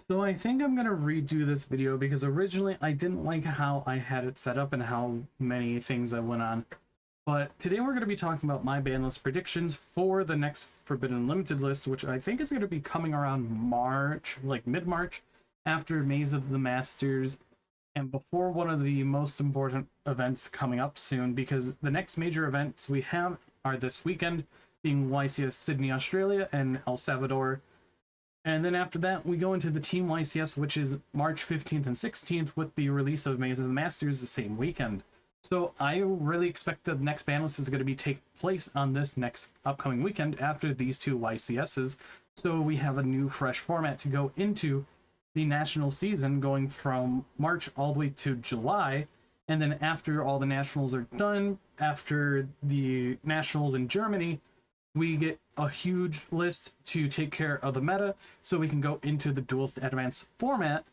So I think I'm gonna redo this video because originally I didn't like how I had it set up and how many things I went on. But today we're going to be talking about my ban list predictions for the next Forbidden Unlimited list, which I think is going to be coming around March, like mid-March, after Maze of the Masters, and before one of the most important events coming up soon, because the next major events we have are this weekend, being YCS Sydney, Australia, and El Salvador. And then after that, we go into the Team YCS, which is March 15th and 16th, with the release of Maze of the Masters the same weekend. So I really expect the next ban list is going to be taking place on this next upcoming weekend after these two YCSs. So we have a new fresh format to go into the national season, going from March all the way to July. And then after all the nationals are done, after the nationals in Germany, we get a huge list to take care of the meta so we can go into the Duelist Advanced format,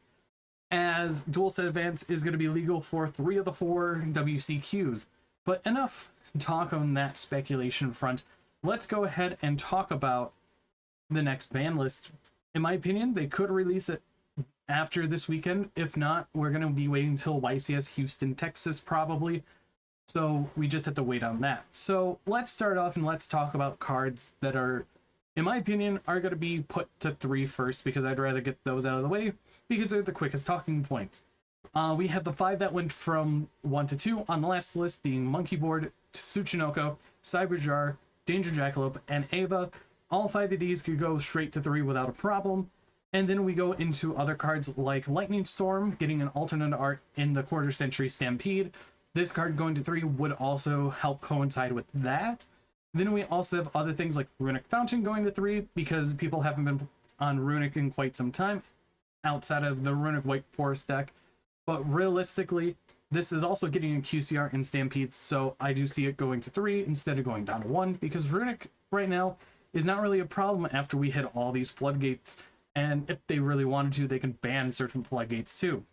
as Duelist Advance is going to be legal for 3 of the 4 WCQs. But enough talk on that speculation front. Let's go ahead and talk about the next ban list. In my opinion, they could release it after this weekend. If not, we're going to be waiting until YCS Houston, Texas, probably. So we just have to wait on that. So let's start off and let's talk about cards that are, in my opinion, are going to be put to 3 first, because I'd rather get those out of the way because they're the quickest talking points. We have the 5 that went from 1 to 2 on the last list, being Monkey Board, Tsuchinoko, Cyberjar, Danger Jackalope, and Ava. All 5 of these could go straight to 3 without a problem. And then we go into other cards like Lightning Storm, getting an alternate art in the Quarter Century Stampede. This card going to 3 would also help coincide with that. Then we also have other things like Runic Fountain going to 3, because people haven't been on Runic in quite some time, outside of the Runic White Forest deck. But realistically, this is also getting a QCR in Stampede, so I do see it going to 3 instead of going down to 1, because Runic right now is not really a problem after we hit all these floodgates, and if they really wanted to, they can ban certain floodgates too.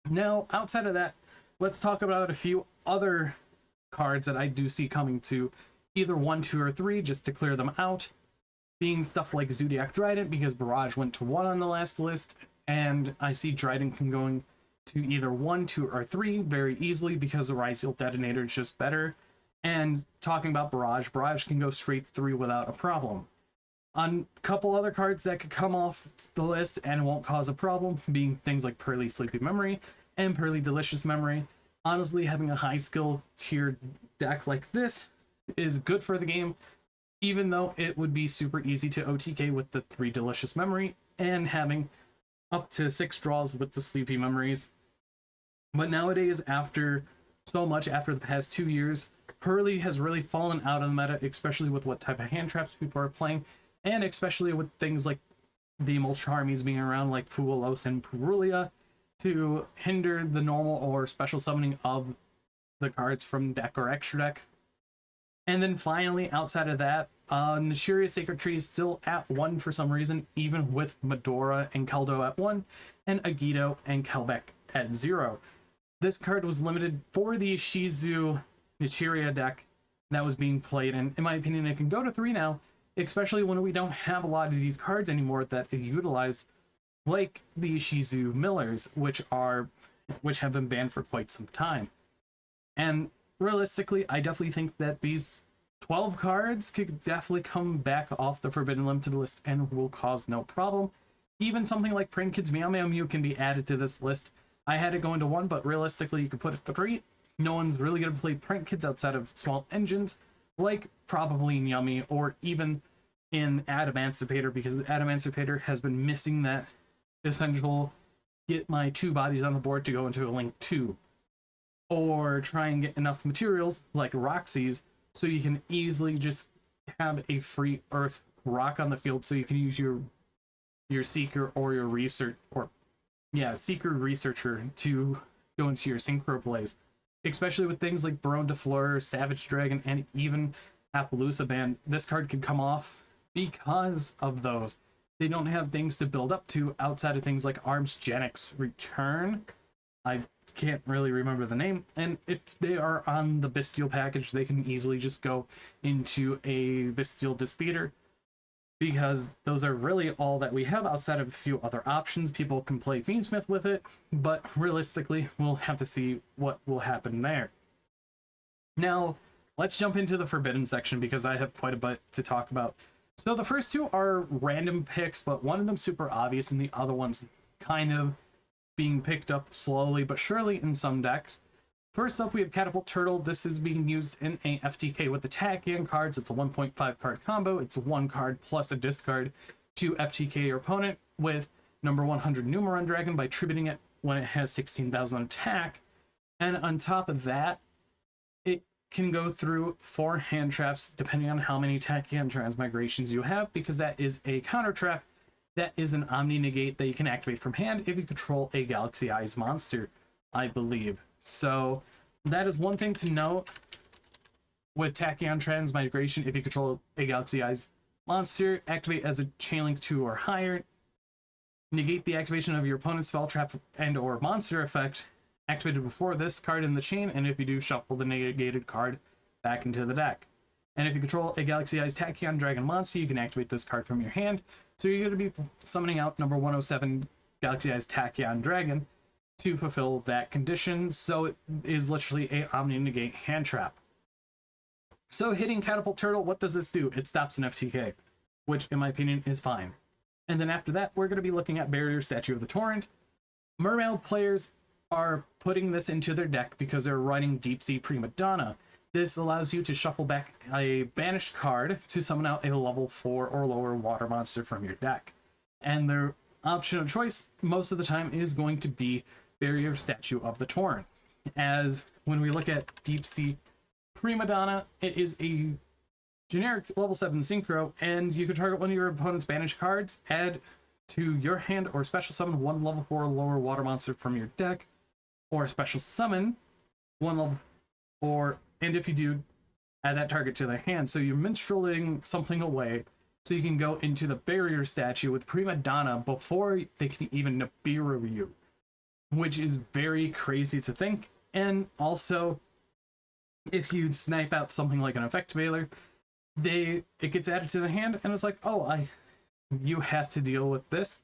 Now, outside of that, let's talk about a few other cards that I do see coming to either 1, 2, or 3, just to clear them out, being stuff like Zodiac Trident, because Barrage went to 1 on the last list, and I see Trident can going to either 1, 2, or 3 very easily, because the Rise Yield Detonator is just better. And talking about Barrage, Barrage can go straight to 3 without a problem. On a couple other cards that could come off the list and won't cause a problem, being things like Pearly Sleepy Memory and Pearly Delicious Memory. Honestly, having a high skill tiered deck like this is good for the game, even though it would be super easy to OTK with the 3 Delicious Memory and having up to 6 draws with the Sleepy Memories. But nowadays, after the past 2 years, Pearly has really fallen out of the meta, especially with what type of hand traps people are playing, and especially with things like the Mulcharmies being around, like Fuelos and Purulia, to hinder the normal or special summoning of the cards from deck or extra deck. And then finally, outside of that, Nishiria Sacred Tree is still at 1 for some reason, even with Medora and Keldo at 1, and Agito and Kelbeck at 0. This card was limited for the Shizu Nichiria deck that was being played, and in my opinion, it can go to 3 now, especially when we don't have a lot of these cards anymore that are utilized, like the Shizu Millers, which have been banned for quite some time. And realistically, I definitely think that these 12 cards could definitely come back off the Forbidden Limited list and will cause no problem. Even something like Prank Kids Meow Meow Mew can be added to this list. I had it going to 1, but realistically, you could put it to 3. No one's really going to play Prank Kids outside of small engines, like probably in Yummy or even in Adamancipator, because Adamancipator has been missing that essential get my 2 bodies on the board to go into a Link 2. Or try and get enough materials like Roxy's so you can easily just have a free Earth rock on the field, so you can use your Seeker or your Seeker Researcher to go into your synchro plays. Especially with things like Baron de Fleur, Savage Dragon, and even Appaloosa Band, this card could come off because of those. They don't have things to build up to outside of things like Arms Genix Return. I can't really remember the name, and if they are on the Bestial package, they can easily just go into a Bestial Dispeter. because those are really all that we have outside of a few other options. People can play Fiendsmith with it, but realistically, we'll have to see what will happen there. Now, let's jump into the Forbidden section because I have quite a bit to talk about. So the first two are random picks, but one of them super obvious and the other one's kind of being picked up slowly but surely in some decks. First up, we have Catapult Turtle. This is being used in a FTK with the Tachyon cards. It's a 1.5 card combo. It's 1 card plus a discard to FTK your opponent with number 100 Numeron Dragon by tributing it when it has 16,000 attack. And on top of that, it can go through 4 hand traps depending on how many Tachyon transmigrations you have, because that is a counter trap. That is an Omni Negate that you can activate from hand if you control a Galaxy Eyes monster, I believe. So that is one thing to note with Tachyon Transmigration. If you control a Galaxy Eyes monster, activate as a Chainlink 2 or higher, negate the activation of your opponent's spell, trap, and or monster effect activated before this card in the chain, and if you do, shuffle the negated card back into the deck. And if you control a Galaxy Eyes Tachyon Dragon monster, you can activate this card from your hand. So you're going to be summoning out number 107 Galaxy Eyes Tachyon Dragon to fulfill that condition. So it is literally a Omni Negate hand trap. So hitting Catapult Turtle, what does this do? It stops an FTK, which in my opinion is fine. And then after that, we're going to be looking at Barrier Statue of the Torrent. Mermail players are putting this into their deck because they're running Deep Sea Prima Donna. This allows you to shuffle back a banished card to summon out a level 4 or lower water monster from your deck. And their option of choice most of the time is going to be Barrier Statue of the Torrent. As when we look at Deep Sea Prima Donna, it is a generic level 7 synchro, and you can target one of your opponent's banished cards, add to your hand, or special summon one level 4 or lower water monster from your deck, or special summon one level 4, and if you do, add that target to their hand. So you're minstraling something away so you can go into the Barrier Statue with Prima Donna before they can even Nibiru you, which is very crazy to think. And also, if you snipe out something like an Effect Veiler, it gets added to the hand, and it's like, oh, you have to deal with this,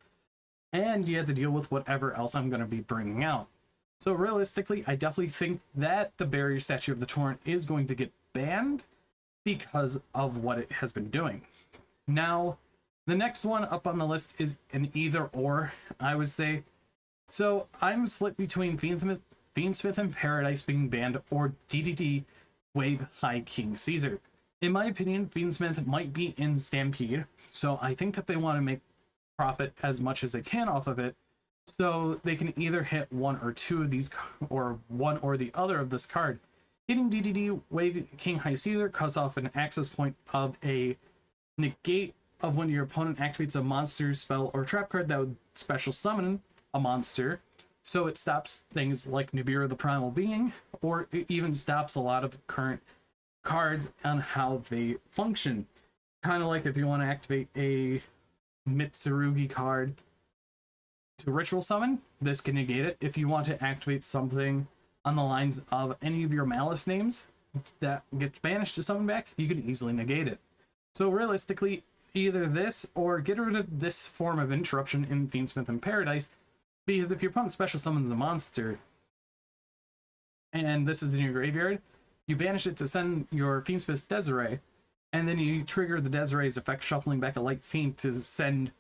and you have to deal with whatever else I'm going to be bringing out. So realistically, I definitely think that the Barrier Statue of the Torrent is going to get banned because of what it has been doing. Now, the next one up on the list is an either or, I would say. So I'm split between Fiendsmith and Paradise being banned or DDD Wave High King Caesar. In my opinion, Fiendsmith might be in Stampede, so I think that they want to make profit as much as they can off of it, so they can either hit one or two of these, or one or the other of this card. Hitting DDD Wave King High Caesar cuts off an access point of a negate of when your opponent activates a monster, spell, or trap card that would special summon a monster. So it stops things like Nibiru the Primal Being, or it even stops a lot of current cards on how they function. Kind of like if you want to activate a Mitsurugi card to ritual summon, this can negate it. If you want to activate something on the lines of any of your Malice names that gets banished to summon back, you can easily negate it. So realistically, either this or get rid of this form of interruption in Fiendsmith and Paradise, because if your opponent special summons a monster and this is in your graveyard, you banish it to send your Fiendsmith's Desiree, and then you trigger the Desiree's effect, shuffling back a Light Fiend to send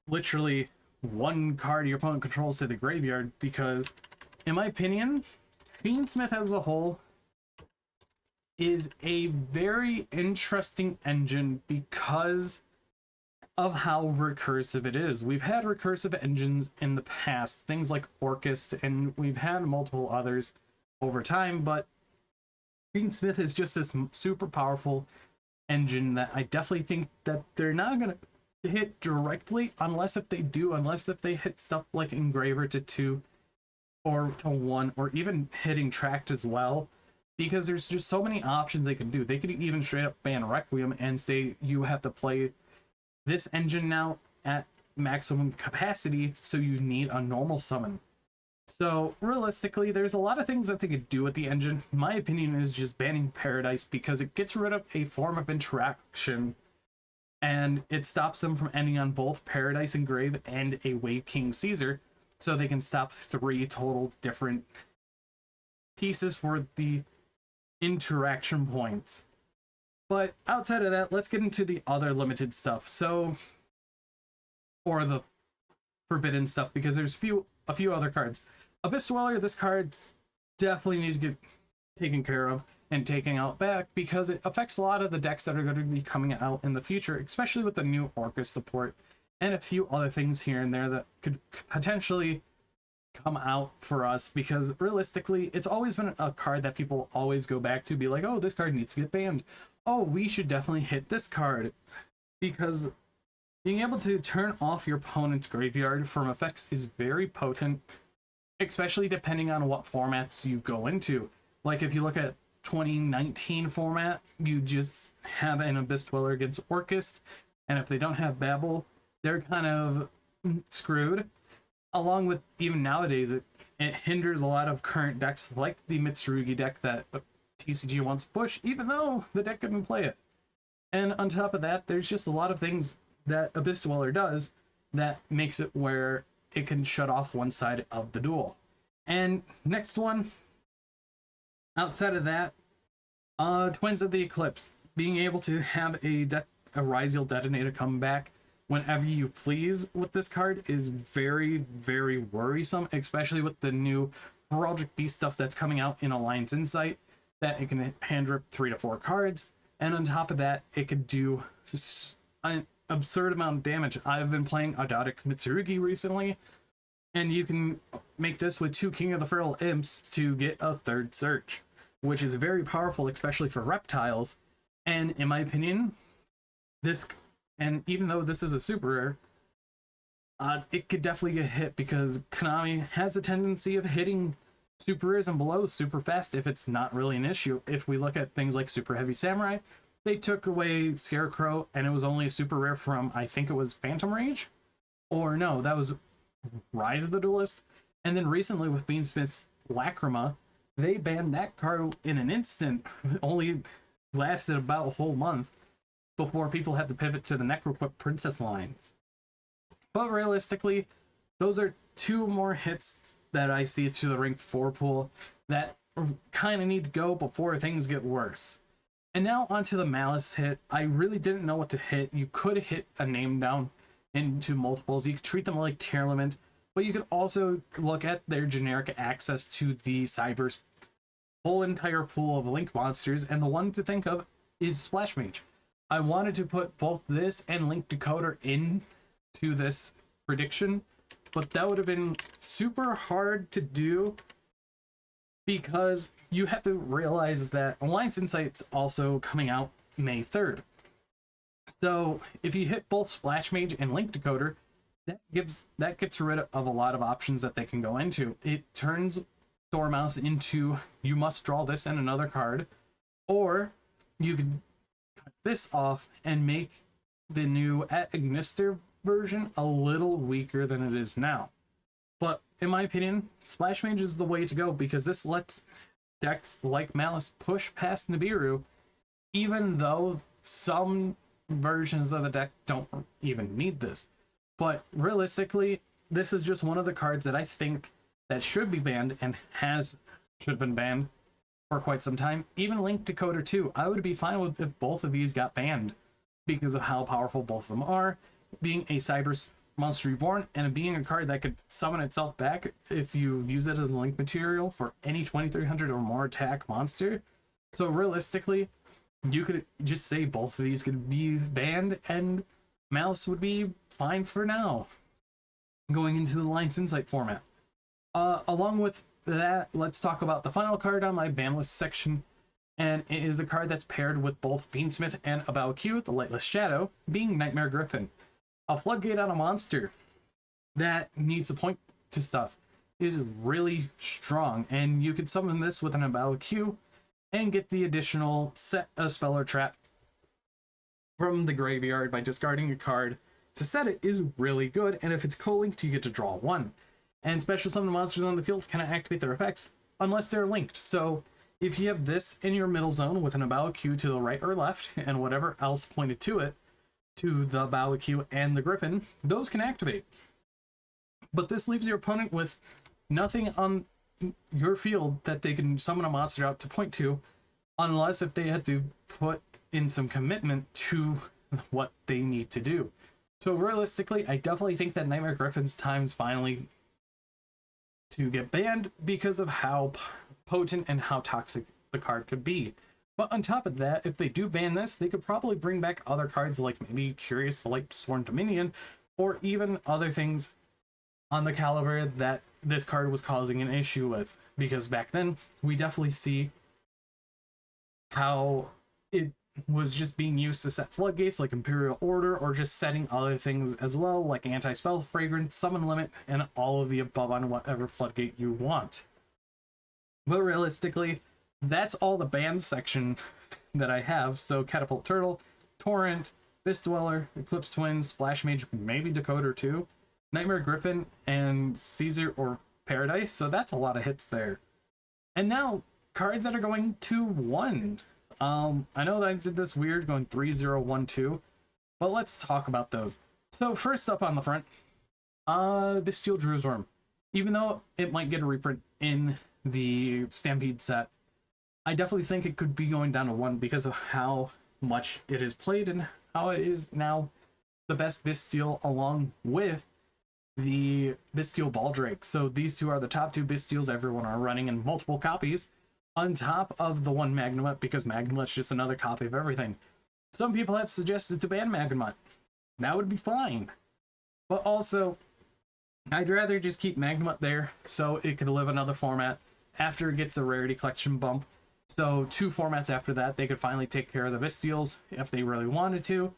literally one card your opponent controls to the graveyard, because, in my opinion, Fiendsmith as a whole is a very interesting engine because of how recursive it is. We've had recursive engines in the past, things like Orcust, and we've had multiple others over time, but Fiendsmith is just this super powerful engine that I definitely think that they're not going to hit directly, unless if they hit stuff like Engraver to 2 or to 1, or even hitting Tract as well, because there's just so many options they could do. They could even straight up ban Requiem and say you have to play this engine now at maximum capacity, so you need a normal summon. So realistically, there's a lot of things that they could do with the engine. My opinion is just banning Paradise because it gets rid of a form of interaction and it stops them from ending on both Paradise Engrave and a Wave King Caesar, so they can stop 3 total different pieces for the interaction points. But outside of that, let's get into the other limited stuff. So, or the forbidden stuff, because there's a few other cards. Abyss Dweller, this card definitely need to get taken care of and taken out back because it affects a lot of the decks that are going to be coming out in the future, especially with the new Orca support and a few other things here and there that could potentially come out for us, because realistically it's always been a card that people always go back to, be like, oh, this card needs to get banned, oh, we should definitely hit this card, because being able to turn off your opponent's graveyard from effects is very potent, especially depending on what formats you go into. Like if you look at 2019 format, you just have an Abyss Dweller against Orcust, and if they don't have Babel, they're kind of screwed. Along with even nowadays, it hinders a lot of current decks like the Mitsurugi deck that TCG wants to push, even though the deck couldn't play it. And on top of that, there's just a lot of things that Abyss Dweller does that makes it where it can shut off one side of the duel. And next one, outside of that, Twins of the Eclipse. Being able to have a Ryziel Detonator come back whenever you please with this card is very, very worrisome, especially with the new Heraldic Beast stuff that's coming out in Alliance Insight, that it can hand rip 3 to 4 cards, and on top of that, it could do an absurd amount of damage. I've been playing Adotic Mitsurugi recently, and you can make this with 2 King of the Feral Imps to get a 3rd search, which is very powerful, especially for reptiles. And in my opinion, and even though this is a super rare, it could definitely get hit because Konami has a tendency of hitting super rares and below super fast if it's not really an issue. If we look at things like Super Heavy Samurai, they took away Scarecrow and it was only a super rare from, I think it was Phantom Rage? Or no, that was Rise of the Duelist. And then recently with Beansmith's Lacrima, they banned that card in an instant. It only lasted about a whole month before people had to pivot to the Necroquip Princess lines. But realistically, those are 2 more hits that I see to the Rank 4 pool that kind of need to go before things get worse. And now onto the Malice hit. I really didn't know what to hit. You could hit a name down into multiples. You could treat them like Tearlament, but you could also look at their generic access to the Cyber's whole entire pool of Link monsters, and the one to think of is Splash Mage. I wanted to put both this and Link Decoder into this prediction, but that would have been super hard to do because you have to realize that Alliance Insight's also coming out May 3rd. So if you hit both Splash Mage and Link Decoder, that gets rid of a lot of options that they can go into. It turns Dormouse into, you must draw this and another card, or you could cut this off and make the new Agnister version a little weaker than it is now. But in my opinion, Splash Mage is the way to go because this lets decks like Malice push past Nibiru, even though some versions of the deck don't even need this. But realistically, this is just one of the cards that I think that should be banned and should have been banned for quite some time. Even Link Decoder 2, I would be fine with if both of these got banned because of how powerful both of them are. Being a Cyber Monster Reborn and being a card that could summon itself back if you use it as a link material for any 2300 or more attack monster. So realistically, you could just say both of these could be banned and Malice would be fine for now, going into the Alliance Insight format. Along with that, let's talk about the final card on my ban list section, and it is a card that's paired with both Fiendsmith and About Q, the Lightless Shadow, being Nightmare Griffin. A floodgate on a monster that needs to point to stuff is really strong, and you could summon this with an About Q and get the additional set a spell or trap from the graveyard by discarding a card to set it is really good, and if it's co-linked, you get to draw 1. and special summon monsters on the field cannot activate their effects unless they're linked. So if you have this in your middle zone with an About Q to the right or left, and whatever else pointed to it, to the About Q and the Griffin, those can activate. But this leaves your opponent with nothing on your field that they can summon a monster out to point to, unless if they had to put in some commitment to what they need to do. So realistically, I definitely think that Nightmare Griffin's time's finally to get banned because of how potent and how toxic the card could be. But on top of that, if they do ban this, they could probably bring back other cards like maybe Curious Select Sworn Dominion, or even other things on the caliber that this card was causing an issue with. Because back then, we definitely see how it was just being used to set floodgates like Imperial Order, or just setting other things as well, like Anti-Spell, Fragrance, Summon Limit, and all of the above on whatever floodgate you want. But realistically, that's all the banned section that I have. So Catapult Turtle, Torrent, Fist Dweller, Eclipse Twins, Splash Mage, maybe Decoder 2, Nightmare Griffin, and Caesar or Paradise. So that's a lot of hits there. And now, cards that are going 2-1. I know that I did this weird going 3-0-1-2, but let's talk about those. So first up on the front, Bestial Drewsworm. Even though it might get a reprint in the Stampede set, I definitely think it could be going down to 1 because of how much it is played and how it is now the best Bestial, along with the Bestial Baldrake. So these two are the top 2 Bestials everyone are running in multiple copies, on top of the one Magnemut, because Magnemut's just another copy of everything. Some people have suggested to ban Magnemut. That would be fine. But also, I'd rather just keep Magnemut there so it could live another format after it gets a rarity collection bump. So 2 formats after that, they could finally take care of the Bestials if they really wanted to.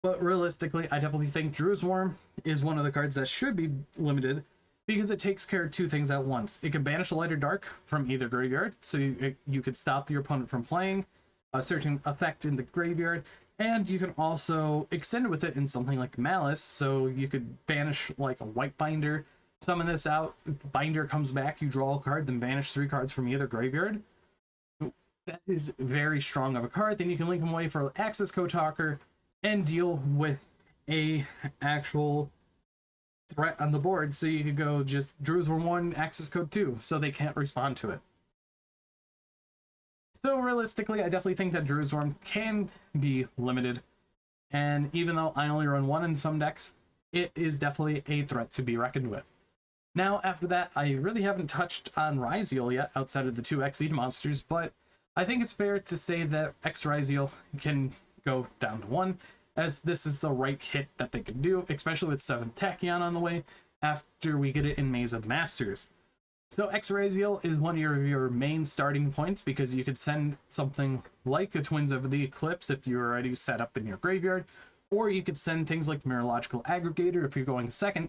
But realistically, I definitely think Drewsworm is one of the cards that should be limited, because it takes care of 2 things at once. It can banish a Light or Dark from either graveyard, so you could stop your opponent from playing a certain effect in the graveyard, and you can also extend with it in something like Malice, so you could banish like a White Binder, summon this out, Binder comes back, you draw a card, then banish 3 cards from either graveyard. That is very strong of a card. Then you can link them away for Access Code Talker and deal with a actual threat on the board, so you could go just Drewsworm 1, Access Code 2, so they can't respond to it. So realistically, I definitely think that Drewsworm can be limited, and even though I only run 1 in some decks, it is definitely a threat to be reckoned with. Now, after that, I really haven't touched on Ryziel yet, outside of the 2 Xyz monsters, but I think it's fair to say that X-Ryziel can go down to 1, as this is the right hit that they could do, especially with 7th Tachyon on the way, after we get it in Maze of the Masters. So X-Ryziel is one of your main starting points, because you could send something like a Twins of the Eclipse if you're already set up in your graveyard, or you could send things like Mirological Aggregator if you're going second,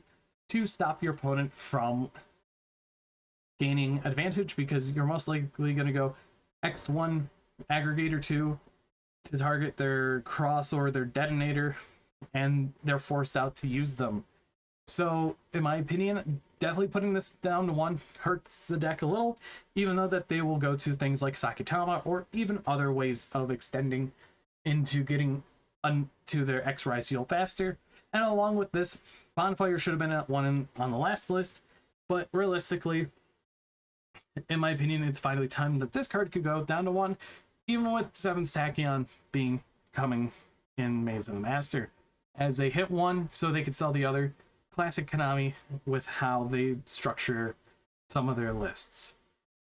to stop your opponent from gaining advantage, because you're most likely going to go X1, Aggregator 2, to target their Cross or their Detonator, and they're forced out to use them. So, in my opinion, definitely putting this down to 1 hurts the deck a little, even though that they will go to things like Sakatama, or even other ways of extending into getting to their X-Ryziel faster. And along with this, Bonfire should have been at 1 on the last list, but realistically, in my opinion, it's finally time that this card could go down to 1, even with 7th Tachyon coming in Maze of the Master, as they hit 1 so they could sell the other. Classic Konami with how they structure some of their lists.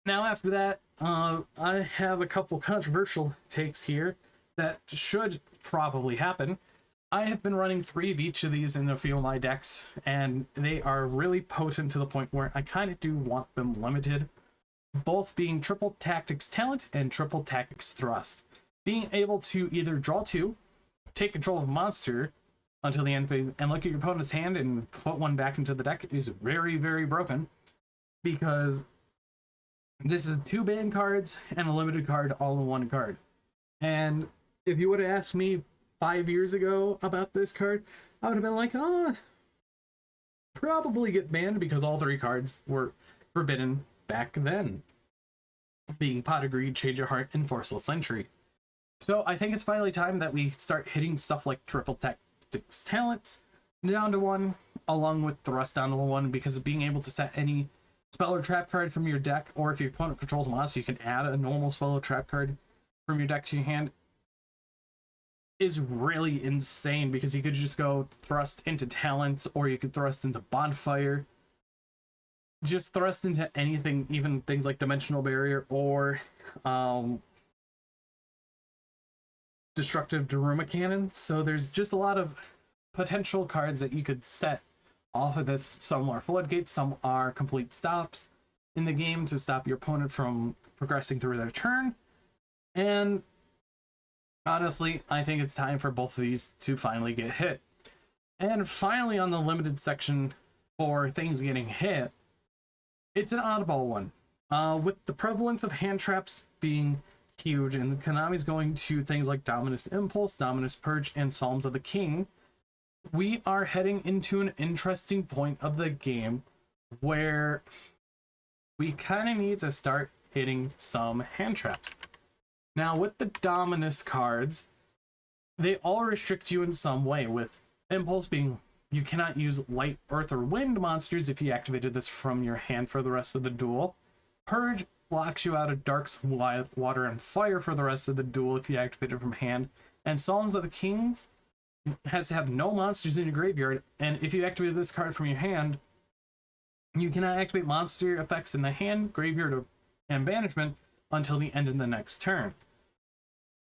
Now after that, I have a couple controversial takes here that should probably happen. I have been running 3 of each of these in a few of my decks, and they are really potent to the point where I kind of do want them limited. Both being Triple Tactics Talent and Triple Tactics Thrust. Being able to either draw 2, take control of a monster until the end phase, and look at your opponent's hand and put 1 back into the deck is very, very broken, because this is 2 banned cards and a limited card all in 1 card. And if you would have asked me 5 years ago about this card, I would have been like, oh, probably get banned because all three cards were forbidden back then, being Pot of Greed, Change of Heart, and Forceless Entry. So I think it's finally time that we start hitting stuff like Triple Tactics Talents down to 1, along with Thrust down to 1, because of being able to set any spell or trap card from your deck, or if your opponent controls a monster, you can add a normal spell or trap card from your deck to your hand, is really insane, because you could just go Thrust into Talent, or you could Thrust into Bonfire, just Thrust into anything, even things like Dimensional Barrier or Destructive Daruma Cannon. So there's just a lot of potential cards that you could set off of this. Some are floodgates, some are complete stops in the game to stop your opponent from progressing through their turn. And honestly, I think it's time for both of these to finally get hit. And finally, on the limited section for things getting hit, it's an oddball one. With the prevalence of hand traps being huge, and Konami's going to things like Dominus Impulse, Dominus Purge, and Psalms of the King, we are heading into an interesting point of the game where we kind of need to start hitting some hand traps. Now, with the Dominus cards, they all restrict you in some way, with Impulse being you cannot use Light, Earth, or Wind monsters if you activated this from your hand for the rest of the duel. Purge blocks you out of Darks, Water, and Fire for the rest of the duel if you activate it from hand. And Psalms of the Kings has to have no monsters in your graveyard, and if you activate this card from your hand, you cannot activate monster effects in the hand, graveyard, and banishment until the end of the next turn.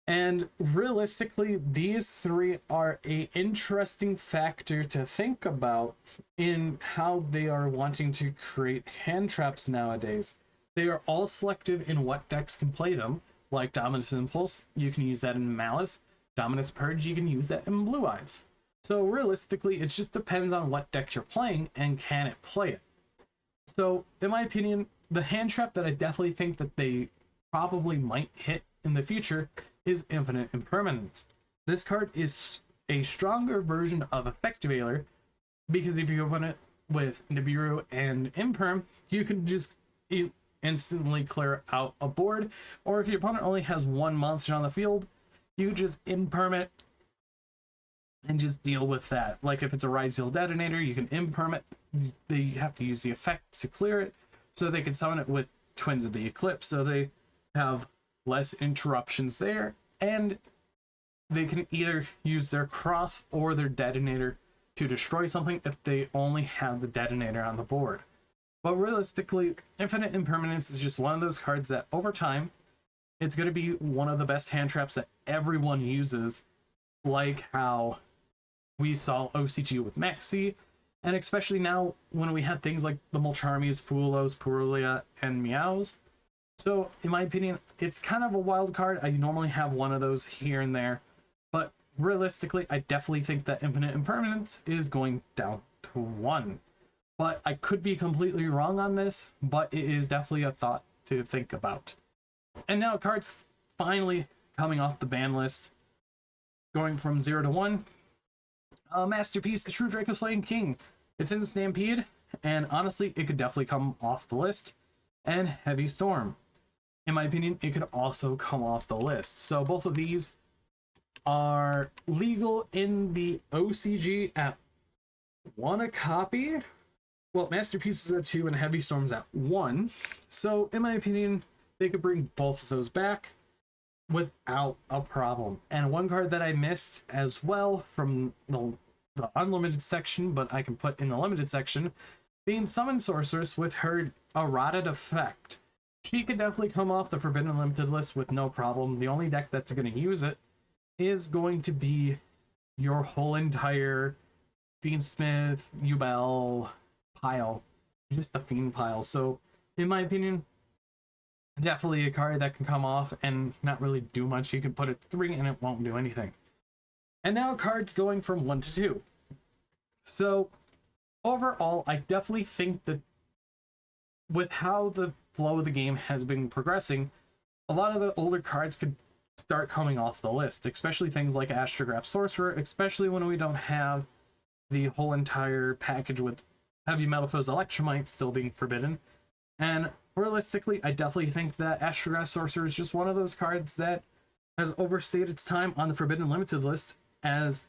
And realistically, these three are an interesting factor to think about in how they are wanting to create hand traps nowadays. They are all selective in what decks can play them, like Dominus Impulse, you can use that in Malice. Dominus Purge, you can use that in Blue Eyes. So realistically, it just depends on what deck you're playing and can it play it. So in my opinion, the hand trap that I definitely think that they probably might hit in the future is Infinite Impermanence. This card is a stronger version of Effectivator, because if you open it with Nibiru and Imperm, you can just instantly clear out a board, or if your opponent only has one monster on the field, you just Imperm it and just deal with that. Like if it's a Rise Heal Detonator, you can Imperm it. They have to use the effect to clear it, so they can summon it with Twins of the Eclipse, so they have less interruptions there, and they can either use their cross or their detonator to destroy something if they only have the detonator on the board. But realistically, Infinite Impermanence is just one of those cards that over time, it's going to be one of the best hand traps that everyone uses, like how we saw OCG with Maxi, and especially now when we have things like the Mulcharmies, Fulos, Purulia, and Meows. So, in my opinion, it's kind of a wild card. I normally have one of those here and there, but realistically, I definitely think that Infinite Impermanence is going down to 1. But I could be completely wrong on this, but it is definitely a thought to think about. And now cards finally coming off the ban list, going from 0 to 1. Masterpiece, the True Draco Slaying King. It's in Stampede, and honestly, it could definitely come off the list. And Heavy Storm. In my opinion, it could also come off the list. So both of these are legal in the OCG at 1 a copy. Well, Masterpiece is at 2 and Heavy Storm's at 1. So in my opinion, they could bring both of those back without a problem. And one card that I missed as well from the unlimited section, but I can put in the limited section, being Summon Sorceress with her Eroded effect. She could definitely come off the Forbidden Limited list with no problem. The only deck that's going to use it is going to be your whole entire Fiendsmith, Yubel pile. Just the Fiend pile. So, in my opinion, definitely a card that can come off and not really do much. You can put it 3 and it won't do anything. And now cards going from 1 to 2. So, overall, I definitely think that with how the flow of the game has been progressing, a lot of the older cards could start coming off the list, especially things like Astrograph Sorcerer, especially when we don't have the whole entire package with Heavy Metalfoes Electromite still being forbidden. And realistically, I definitely think that Astrograph Sorcerer is just one of those cards that has overstayed its time on the Forbidden Limited list, as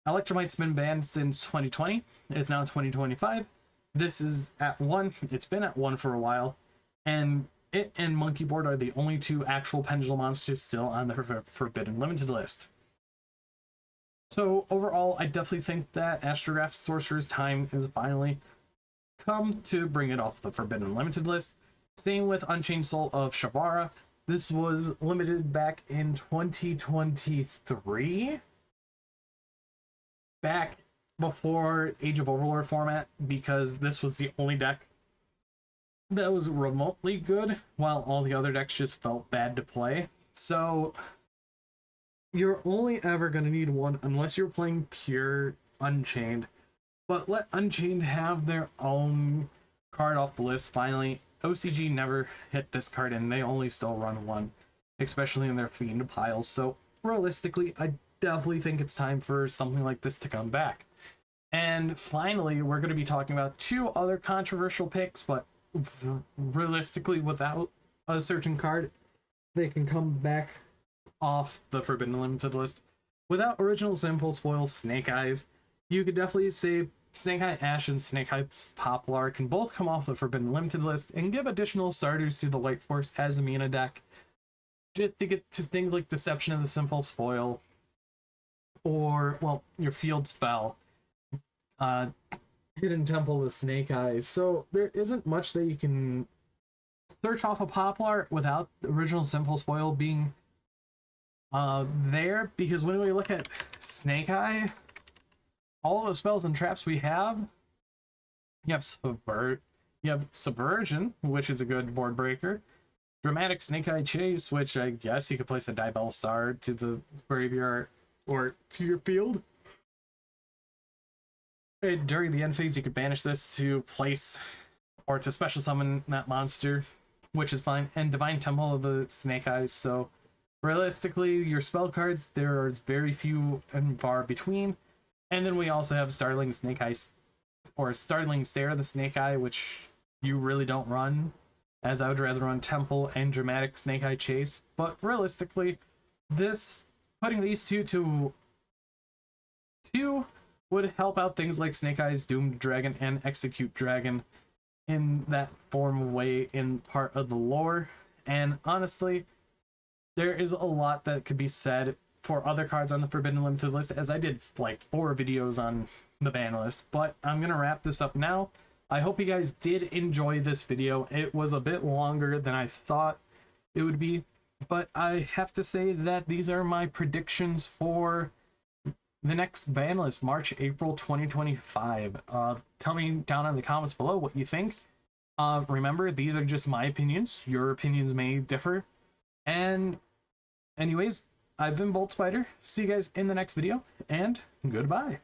Electromite's been banned since 2020. It's now 2025. This is at 1. It's been at 1 for a while. And it and Monkey Board are the only two actual Pendulum monsters still on the Forbidden Limited list. So overall, I definitely think that Astrograph Sorcerer's time is finally come to bring it off the Forbidden Limited list. Same with Unchained Soul of Shavara. This was limited back in 2023. Back before Age of Overlord format, because this was the only deck that was remotely good, while all the other decks just felt bad to play. So you're only ever going to need one unless you're playing pure Unchained. But let Unchained have their own card off the list finally. OCG never hit this card and they only still run one, especially in their Fiend piles. So realistically, I definitely think it's time for something like this to come back. And finally, we're going to be talking about two other controversial picks, but realistically, without a certain card, they can come back off the Forbidden Limited list. Without Original Impulse Foil Snake Eyes, you could definitely say Snake Eye Ash and Snake Eye Poplar can both come off the Forbidden Limited list and give additional starters to the Light Force as a Mina deck, just to get to things like Deception of the Simple Spoil, or, well, your Field Spell, Hidden Temple of Snake Eyes. So there isn't much that you can search off a Poplar without the Original Simple Spoil being there, because when we look at Snake Eye, all of the spells and traps we have, you have Subversion, which is a good board breaker, Dramatic Snake Eye Chase, which I guess you could place a Diabell Star to the graveyard or to your field. And during the end phase, you could banish this to place or to special summon that monster, which is fine, and Divine Temple of the Snake Eyes. So realistically, your spell cards, there are very few and far between. And then we also have Startling Snake Eye, or Startling Stare of the Snake Eye, which you really don't run, as I would rather run Temple and Dramatic Snake Eye Chase. But realistically, putting these two would help out things like Snake Eyes Doomed Dragon and Execute Dragon in that form of way in part of the lore. And honestly, there is a lot that could be said for other cards on the Forbidden Limited list, as I did like 4 videos on the ban list, but I'm gonna wrap this up now. I hope you guys did enjoy this video. It was a bit longer than I thought it would be, but I have to say that these are my predictions for the next ban list, March, April 2025. Tell me down in the comments below what you think. Remember, these are just my opinions. Your opinions may differ. And anyways, I've been Bolt Spider. See you guys in the next video, and goodbye.